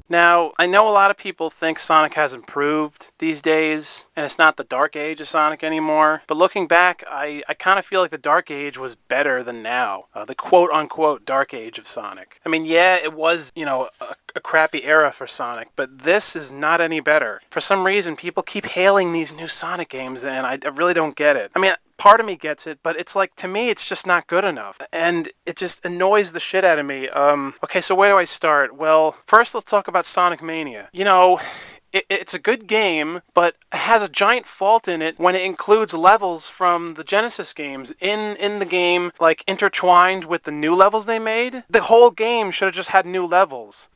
Now, I know a lot of people think Sonic has improved these days, and it's not the Dark Age of Sonic anymore, but looking back, I kind of feel like the Dark Age was better than now. The quote-unquote Dark Age of Sonic. I mean, yeah, it was, a crappy era for Sonic, but this is not any better. For some reason, people keep hailing these new Sonic games, and I really don't get it. I mean, part of me gets it, but it's like, to me, it's just not good enough. And it just annoys the shit out of me. Okay, so where do I start? Well, first let's talk about Sonic Mania. It's a good game, but it has a giant fault in it when it includes levels from the Genesis games in the game, like intertwined with the new levels they made. The whole game should have just had new levels.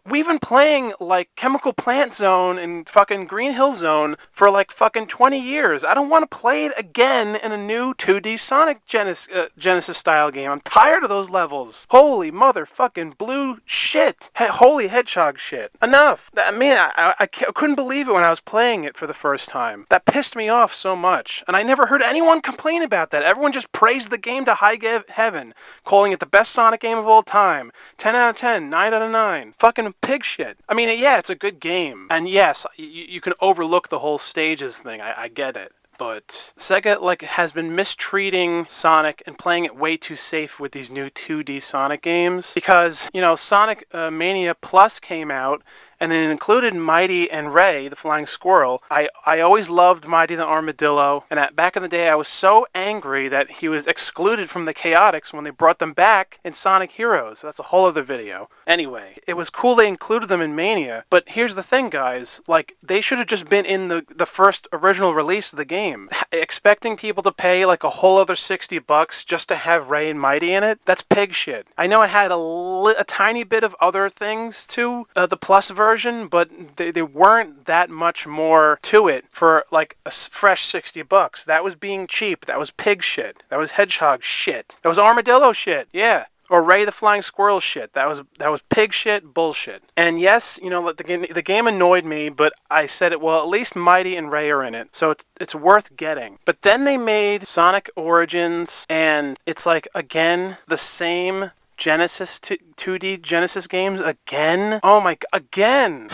We've been playing like Chemical Plant Zone and fucking Green Hill Zone for like fucking 20 years. I don't want to play it again in a new 2D Sonic Genesis style game. I'm tired of those levels. Holy motherfucking blue shit. Holy hedgehog shit. Enough. I couldn't believe it when I was playing it for the first time. That pissed me off so much. And I never heard anyone complain about that. Everyone just praised the game to high heaven, calling it the best Sonic game of all time. 10 out of 10, 9 out of 9. Fucking pig shit. I mean, yeah, it's a good game. And yes, you can overlook the whole stages thing. I get it. But Sega has been mistreating Sonic and playing it way too safe with these new 2D Sonic games. Because, Sonic Mania Plus came out, and it included Mighty and Ray, the flying squirrel. I always loved Mighty the armadillo, and back in the day I was so angry that he was excluded from the Chaotix when they brought them back in Sonic Heroes. That's a whole other video. Anyway, it was cool they included them in Mania, but here's the thing, guys. They should have just been in the first original release of the game. Expecting people to pay like a whole other $60 just to have Ray and Mighty in it, that's pig shit. I know it had a tiny bit of other things to the Plus version, but they weren't that much more to it for like a fresh $60. That was being cheap. That was pig shit. That was hedgehog shit. That was armadillo shit. Yeah. Or Ray the Flying Squirrel shit. That was pig shit, bullshit. And yes, the game annoyed me, but I said it, well, at least Mighty and Ray are in it, so it's worth getting. But then they made Sonic Origins, and it's like, again, the same Genesis 2D Genesis games again? Oh my, again!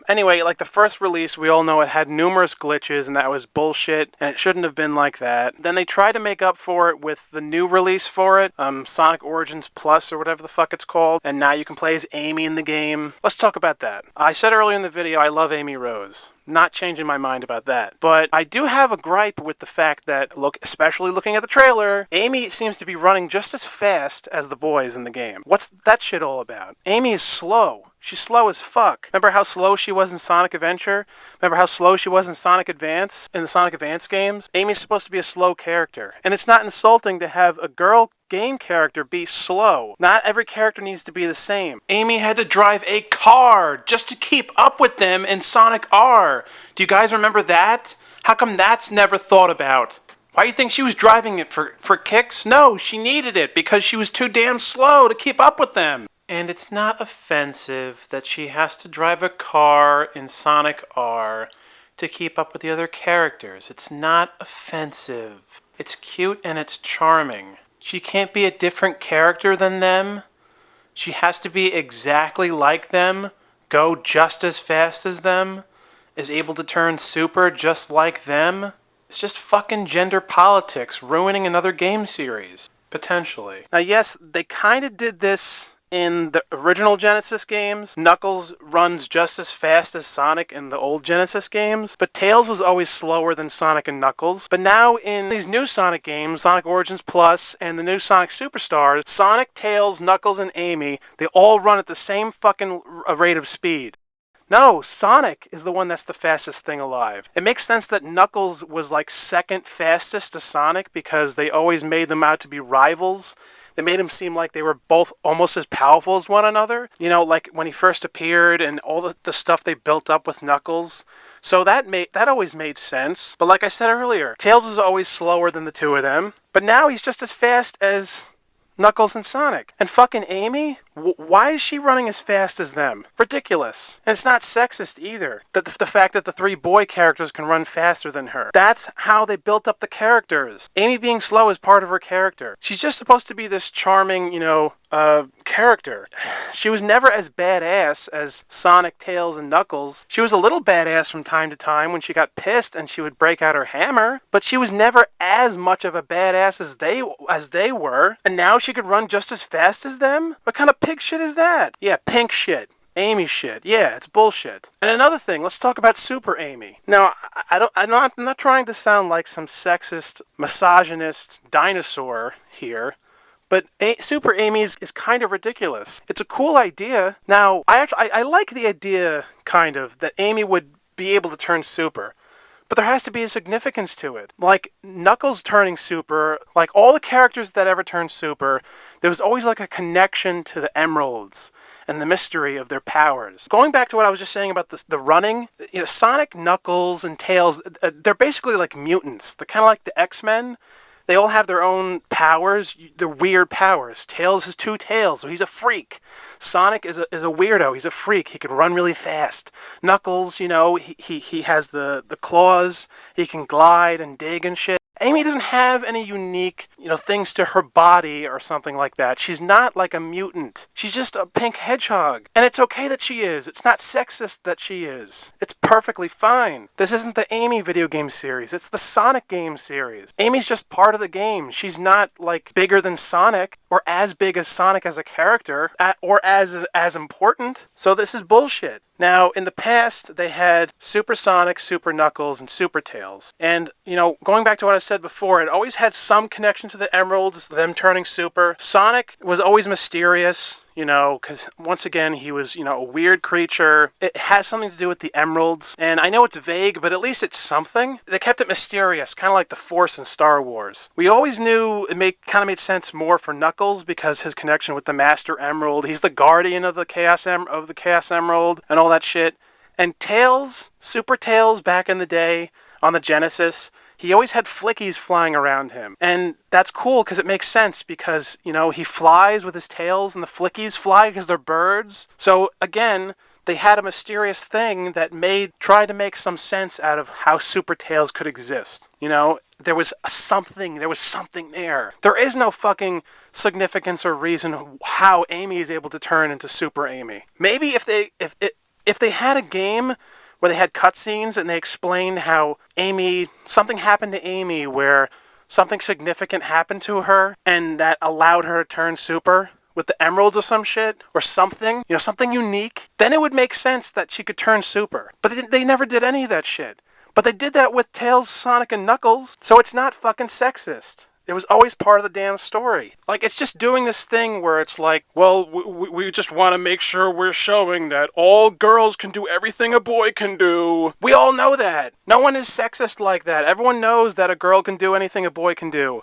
Anyway, the first release, we all know it had numerous glitches, and that was bullshit, and it shouldn't have been like that. Then they tried to make up for it with the new release for it, Sonic Origins Plus, or whatever the fuck it's called, and now you can play as Amy in the game. Let's talk about that. I said earlier in the video, I love Amy Rose. Not changing my mind about that. But I do have a gripe with the fact that, especially looking at the trailer, Amy seems to be running just as fast as the boys in the game. What's that shit all about? Amy is slow. She's slow as fuck. Remember how slow she was in Sonic Adventure? Remember how slow she was in Sonic Advance? In the Sonic Advance games? Amy's supposed to be a slow character. And it's not insulting to have a girl game character be slow. Not every character needs to be the same. Amy had to drive a car just to keep up with them in Sonic R. Do you guys remember that? How come that's never thought about? Why do you think she was driving it for kicks? No, she needed it because she was too damn slow to keep up with them. And it's not offensive that she has to drive a car in Sonic R to keep up with the other characters. It's not offensive. It's cute and it's charming. She can't be a different character than them. She has to be exactly like them, go just as fast as them, is able to turn super just like them. It's just fucking gender politics ruining another game series, potentially. Now yes, they kind of did this in the original Genesis games. Knuckles runs just as fast as Sonic in the old Genesis games, but Tails was always slower than Sonic and Knuckles. But now in these new Sonic games, Sonic Origins Plus and the new Sonic Superstars, Sonic, Tails, Knuckles, and Amy, they all run at the same fucking rate of speed. No, Sonic is the one that's the fastest thing alive. It makes sense that Knuckles was second fastest to Sonic because they always made them out to be rivals. They made him seem like they were both almost as powerful as one another. When he first appeared and all the stuff they built up with Knuckles. So that always made sense. But like I said earlier, Tails is always slower than the two of them. But now he's just as fast as Knuckles and Sonic. And fucking Amy? Why is she running as fast as them? Ridiculous. And it's not sexist either. The fact that the three boy characters can run faster than her. That's how they built up the characters. Amy being slow is part of her character. She's just supposed to be this charming, character. She was never as badass as Sonic, Tails, and Knuckles. She was a little badass from time to time when she got pissed and she would break out her hammer, but she was never as much of a badass as they were, and now she could run just as fast as them? What kind of pig shit is that? Yeah, pink shit. Amy shit. Yeah, it's bullshit. And another thing, let's talk about Super Amy. Now, I'm not trying to sound like some sexist, misogynist dinosaur here, but Super Amy is kind of ridiculous. It's a cool idea. Now, I like the idea, kind of, that Amy would be able to turn super. But there has to be a significance to it. Like Knuckles turning super, like all the characters that ever turned super, there was always like a connection to the emeralds and the mystery of their powers. Going back to what I was just saying about the running, Sonic, Knuckles, and Tails, they're basically like mutants. They're kind of like the X-Men. They all have their own powers. They're weird powers. Tails has 2 tails, so he's a freak. Sonic is a weirdo. He's a freak. He can run really fast. Knuckles, he has the claws. He can glide and dig and shit. Amy doesn't have any unique, things to her body or something like that. She's not like a mutant. She's just a pink hedgehog. And it's okay that she is. It's not sexist that she is. It's perfectly fine. This isn't the Amy video game series. It's the Sonic game series. Amy's just part of the game. She's not, like, bigger than Sonic or as big as Sonic as a character or as important. So this is bullshit. Now, in the past, they had Super Sonic, Super Knuckles, and Super Tails. And, going back to what I said before, it always had some connection to the emeralds, them turning super. Sonic was always mysterious, because once again, he was, a weird creature. It has something to do with the emeralds. And I know it's vague, but at least it's something. They kept it mysterious, kind of like the Force in Star Wars. We always knew it kind of made sense more for Knuckles because his connection with the Master Emerald. He's the guardian of the Chaos Emerald and all that shit. And Tails, Super Tails back in the day on the Genesis, he always had flickies flying around him. And that's cool because it makes sense because, he flies with his tails and the flickies fly because they're birds. So again, they had a mysterious thing that tried to make some sense out of how Super Tails could exist. There was something there. There is no fucking significance or reason how Amy is able to turn into Super Amy. Maybe if they had a game where they had cutscenes and they explained how something happened to Amy where something significant happened to her and that allowed her to turn super with the emeralds or some shit or something, something unique, then it would make sense that she could turn super. But they never did any of that shit. But they did that with Tails, Sonic, and Knuckles, so it's not fucking sexist. It was always part of the damn story. Like, it's just doing this thing where it's like, well, we just want to make sure we're showing that all girls can do everything a boy can do. We all know that. No one is sexist like that. Everyone knows that a girl can do anything a boy can do.